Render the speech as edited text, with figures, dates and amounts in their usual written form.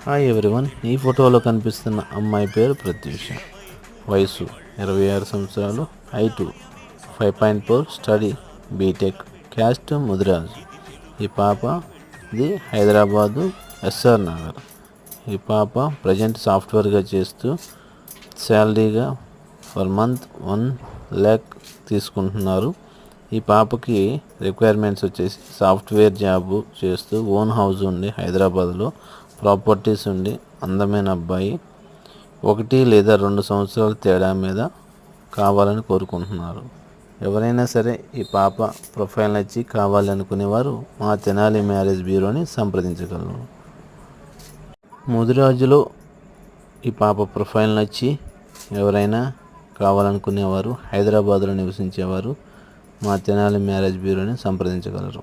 Hi everyone, ఈ ఫోటోలో కనిపిస్తున్న అమ్మాయి పేరు ప్రత్యూష. వయసు 26 సంవత్సరాలు. Height 5.4, study BTech, caste Mudiraj. ఈ పాపది హైదరాబాదు ఎస్ఆర్ నగర్. ఈ పాప ప్రజెంట్ సాఫ్ట్వేర్గా చేస్తూ శాలరీగా పర్ మంత్ 1 lakh తీసుకుంటున్నారు. ఈ పాపకి రిక్వైర్మెంట్స్ వచ్చేసి సాఫ్ట్వేర్ జాబ్ చేస్తూ ఓన్ హౌస్ ఉండి హైదరాబాద్లో ప్రాపర్టీస్ ఉండి అందమైన అబ్బాయి 1 లేదా 2 సంవత్సరాల తేడా మీద కావాలని కోరుకుంటున్నారు. ఎవరైనా సరే ఈ పాప ప్రొఫైల్ నచ్చి కావాలనుకునేవారు మా తెనాలి మ్యారేజ్ బ్యూరోని సంప్రదించగలరు. ముదిరాజులో ఈ పాప ప్రొఫైల్ నచ్చి ఎవరైనా కావాలనుకునేవారు హైదరాబాద్లో నివసించేవారు మా తెనాలి మ్యారేజ్ బ్యూరోని సంప్రదించగలరు.